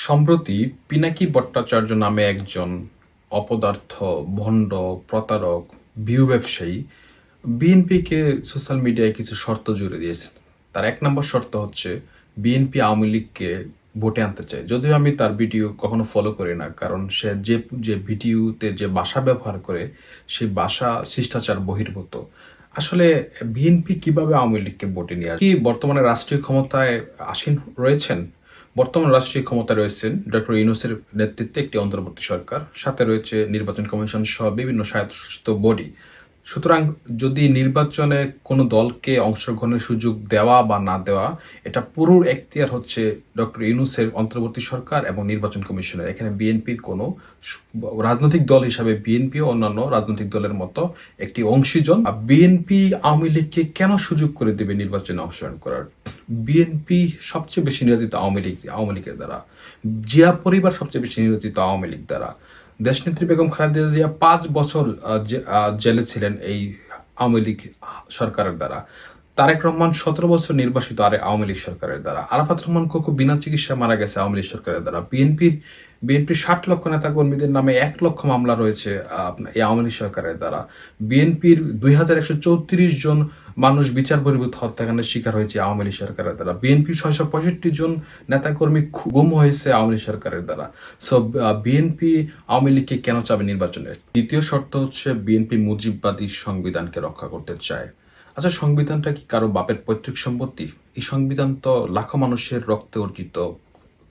সম্প্রতি পিনাকি ভট্টাচার্য নামে একজন অপদার্থ, ভণ্ড, প্রতারক, ভিউ ব্যবসায়ী বিএনপিকে সোশ্যাল মিডিয়ায় কিছু শর্ত জুড়ে দিয়েছেন। তার এক নম্বর শর্ত হচ্ছে বিএনপি আওয়ামী লীগকে ভোটে আনতে চায়। যদিও আমি তার ভিডিও কখনো ফলো করি না, কারণ সে যে যে ভিডিওতে যে ভাষা ব্যবহার করে সেই ভাষা শিষ্টাচার বহির্ভূত। আসলে বিএনপি কিভাবে আওয়ামী লীগকে ভোটে নিয়ে আসে? কি বর্তমানে রাষ্ট্রীয় ক্ষমতায় আসীন রয়েছেন? বর্তমান রাষ্ট্রীয় ক্ষমতা রয়েছেন ডক্টর ইউনূসের নেতৃত্বে একটি অন্তর্বর্তী সরকার, সাথে রয়েছে নির্বাচন কমিশন সহ বিভিন্ন স্বায়ত্তশাসিত বডি। সুতরাং যদি নির্বাচনে কোনো দলকে অংশগ্রহণের সুযোগ দেওয়া বা না দেওয়া, এটা পুরো এখতিয়ার হচ্ছে ডক্টর ইউনূসের অন্তর্বর্তী সরকার এবং নির্বাচন কমিশনের। এখানে বিএনপির কোনো রাজনৈতিক দল হিসাবে বিএনপি ও অন্যান্য রাজনৈতিক দলের মতো একটি অংশীজন। বিএনপি আওয়ামী লীগকে কেন সুযোগ করে দেবে নির্বাচনে অংশগ্রহণ করার? বিএনপি সবচেয়ে বেশি নির্যাতিত আওয়ামী লীগের দ্বারা। জিয়া পরিবার সবচেয়ে বেশি নির্যাতিত আওয়ামী লীগ দ্বারা। দেশনেত্রী বেগম খালেদা জিয়া ৫ বছর জেলে ছিলেন এই আওয়ামী লীগ সরকারের দ্বারা। তারেক রহমান ১৭ বছর নির্বাসিত আওয়ামী লীগ সরকারের দ্বারা। আরাফাত রহমান কোকো বিনা চিকিৎসায় মারা গেছে আওয়ামী লীগ সরকারের দ্বারা। বিএনপির ৬০ লক্ষ নেতা কর্মীদের নামে ১ লক্ষ মামলা রয়েছে এই আওয়ামী লীগ সরকারের দ্বারা। বিএনপির ২,১৩৪ জন মানুষ বিচার বহির্ভূত হত্যাকাণ্ডের শিকার হয়েছে আওয়ামী লীগ সরকারের দ্বারা। বিএনপির ৬৬৫ জন নেতাকর্মী গুম হয়েছে আওয়ামী লীগ সরকারের দ্বারা। সো বিএনপি আওয়ামী লীগকে কেন চাবে নির্বাচনে? দ্বিতীয় শর্ত হচ্ছে বিএনপি মুজিববাদী সংবিধানকে রক্ষা করতে চায়। আচ্ছা, সংবিধানটা কি কারো বাপের পৈতৃক সম্পত্তি? এই সংবিধান তো লাখো মানুষের রক্তে অর্জিত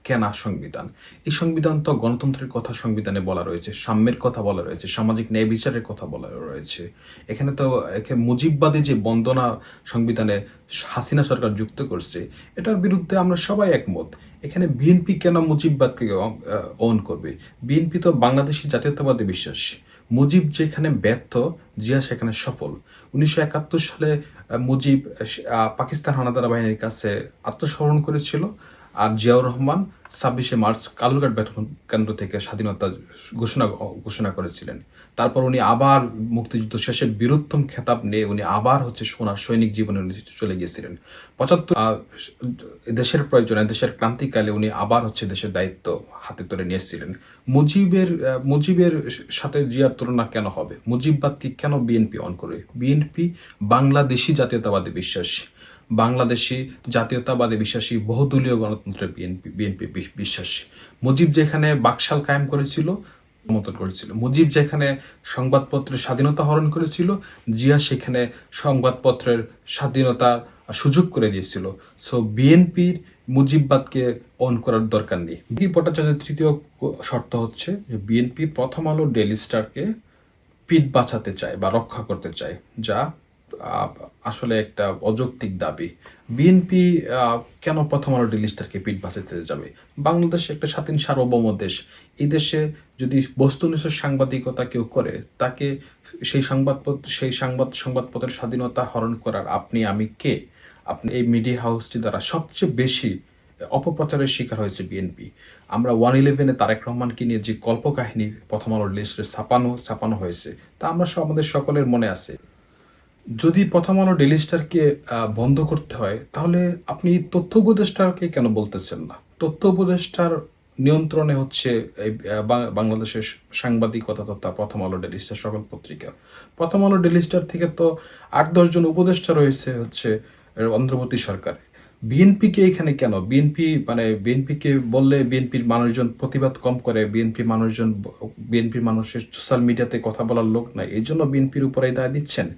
কেনা সংবিধান। এই সংবিধান তো গণতন্ত্রের কথা সংবিধানে বলা রয়েছে, সাম্যের কথা বলা রয়েছে, সামাজিক ন্যায় বিচারের কথা বলা রয়েছে। এখানে তো মুজিববাদী যে বন্দনা সংবিধানে হাসিনা সরকার যুক্ত করছে, এটার বিরুদ্ধে আমরা সবাই একমত। এখানে বিএনপি কেন মুজিববাদকে অন করবে? বিএনপি তো বাংলাদেশি জাতীয়তাবাদে বিশ্বাসী। মুজিব যেখানে ব্যর্থ, জিয়া সেখানে সফল। ১৯৭১ সালে মুজিব পাকিস্তান হানাদার বাহিনীর কাছে আত্মসমর্পণ করেছিল, আর জিয়াউর রহমান ২৬শে মার্চ কালুরঘাট ব্যাটন কেন্দ্র থেকে স্বাধীনতা ঘোষণা করেছিলেন। তারপর উনি আবার মুক্তিযুদ্ধ শেষে বীরোত্তম খেতাব নিয়ে উনি আবার সোনার সৈনিক জীবনে চলে গিয়েছিলেন। ৭৫ দেশের প্রয়োজনে, দেশের ক্রান্তিকালে উনি আবার দেশের দায়িত্ব হাতে তুলে নিয়েছিলেন। মুজিবের সাথে জিয়ার তুলনা কেন হবে? মুজিববাদকে কেন বিএনপি অন করে? বিএনপি বাংলাদেশি জাতীয়তাবাদে বিশ্বাসী। বাংলাদেশি জাতীয়তাবাদে বিশ্বাসী, বহুদলীয় গণতন্ত্রে বিএনপি বিশ্বাসী। মুজিব যেখানে বাকশাল কায়েম করেছিল, সমর্থন করেছিল। মুজিব যেখানে সংবাদপত্রের স্বাধীনতা হরণ করেছিল, জিয়া সেখানে সংবাদপত্রের স্বাধীনতা সুযোগ করে দিয়েছিল। সো বিএনপির মুজিববাদকে অন করার দরকার নেই। ভট্টাচার্যের তৃতীয় শর্ত হচ্ছে যে বিএনপি প্রথম আলো ডেইলি স্টারকে পিঠ বাঁচাতে চায় বা রক্ষা করতে চায়, যা আসলে একটা অযৌক্তিক দাবি। বিএনপি কেন প্রথম আলো ডেইলি স্টারকে পিঠ বাঁচাতে যাবে? বাংলাদেশ একটা স্বাধীন সার্বভৌম দেশ। এই দেশে যদি বস্তুনিষ্ঠ সাংবাদিকতা কেউ করে, তাকে সেই সংবাদপত্রের স্বাধীনতা হরণ করার আপনি আমি কে? আপনি এই মিডিয়া হাউসটি দ্বারা সবচেয়ে বেশি অপপ্রচারের শিকার হয়েছে বিএনপি। আমরা 111-এ তারেক রহমানকে নিয়ে যে কল্পকাহিনী প্রথম আলোর লিস্টে ছাপানো হয়েছে, তা আমাদের সকলের মনে আছে। যদি প্রথম আলো ডেইলি স্টারকে বন্ধ করতে হয়, তাহলে আপনি তথ্য উপদেষ্টাকে কেন বলতেছেন না? তথ্য উপদেষ্টার নিয়ন্ত্রণে হচ্ছে বাংলাদেশের সাংবাদিকতা তথা প্রথম আলো ডেইলি স্টার সকল পত্রিকা। প্রথম আলো ডেইলি স্টার থেকে তো ৮-১০ জন উপদেষ্টা রয়েছে অন্তর্বর্তী সরকার। বিএনপিকে এখানে কেন? বিএনপিকে বললে বিএনপির মানুষজন প্রতিবাদ কম করে, বিএনপির মানুষের সোশ্যাল মিডিয়াতে কথা বলার লোক নাই, এই জন্য বিএনপির উপরে দায় দিচ্ছেন।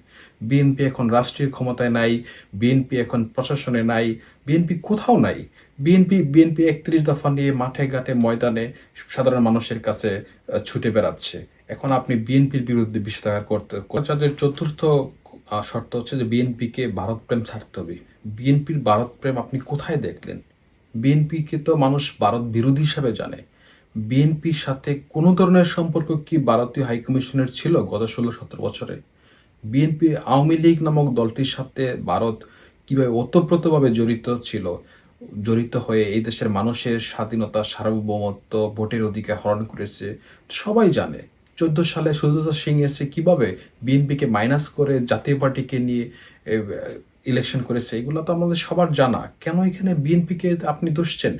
বিএনপি এখন রাষ্ট্রীয় ক্ষমতায় নাই, বিএনপি এখন প্রশাসনে নাই, বিএনপি কোথাও নাই। বিএনপি ৩১ দফা নিয়ে মাঠে ঘাটে ময়দানে সাধারণ মানুষের কাছে ছুটে বেড়াচ্ছে। এখন আপনি বিএনপির বিরুদ্ধে বিষোদ্গার করতে। চতুর্থ শর্ত হচ্ছে যে বিএনপিকে ভারত প্রেম ছাড়তে হবে। বিএনপির ভারত প্রেম আপনি কোথায় দেখলেন? বিএনপিকে তো মানুষ ভারত বিরোধী হিসাবে জানে। বিএনপির সাথে কোনো ধরনের সম্পর্ক কি ভারতীয় হাইকমিশনের ছিল গত ১৬-১৭ বছরে? বিএনপি আওয়ামী লীগ নামক দলটির সাথে ভারত কিভাবে ওতপ্রোতভাবে জড়িত হয়ে এই দেশের মানুষের স্বাধীনতা, সার্বভৌমত্ব, ভোটের অধিকার হরণ করেছে সবাই জানে। ১৪ সালে সুজাতা সিং এসে কিভাবে বিএনপিকে মাইনাস করে জাতীয় পার্টিকে নিয়ে ইলেকশন করেছে, এগুলো তো আমাদের সবার জানা। কেন এখানে বিএনপিকে আপনি দোষছেন?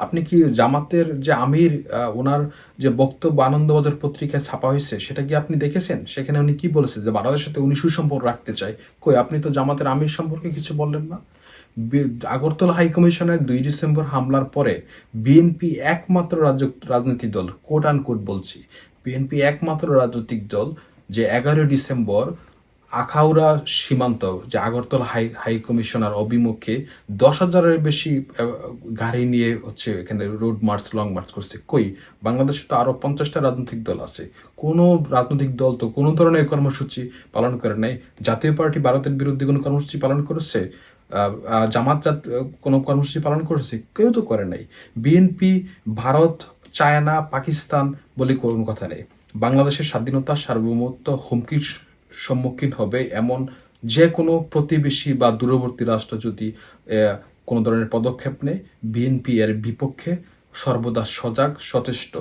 আপনি কি জামাতের যে আমির ওনার যে বক্তব্য আনন্দবাজার পত্রিকায় ছাপা হয়েছে সেটা কি আপনি দেখেছেন? সেখানে উনি কি বলেছেন যে বাংলাদেশের সাথে উনি সুসম্পর্ক রাখতে চায়। কই, আপনি তো জামাতের আমির সম্পর্কে কিছু বললেন না। আগরতলা হাইকমিশনের 2 ডিসেম্বর হামলার পরে বিএনপি একমাত্র রাজনৈতিক দল, কোট আন কোট বলছি, বিএনপি একমাত্র রাজনৈতিক দল যে 11 ডিসেম্বর আখাউড়া সীমান্ত যে আগরতলা হাই কমিশনার অভিমুখে 10,000-এর বেশি গাড়ি নিয়ে হচ্ছে এখানে রোড মার্চ, লং মার্চ করছে। কই, বাংলাদেশে তো আরো 50টা রাজনৈতিক দল আছে, কোনো রাজনৈতিক দল তো কোনো ধরনের কর্মসূচি পালন করে নাই। জাতীয় পার্টি ভারতের বিরুদ্ধে কোনো কর্মসূচি পালন করেছে? জামাত কোনো কর্মসূচি পালন করেছে? কেউ তো করে নাই। বিএনপি ভারত, চায়না, পাকিস্তান বলে কোনো কথা নেই। বাংলাদেশের স্বাধীনতা সার্বভৌমত্ব হুমকির সম্মুখীন হবে এমন যে কোনো প্রতিবেশী বা দূরবর্তী রাষ্ট্র যদি কোনো ধরনের পদক্ষেপ নেয়, বিএনপি এর বিপক্ষে সর্বদা সজাগ, সচেষ্ট।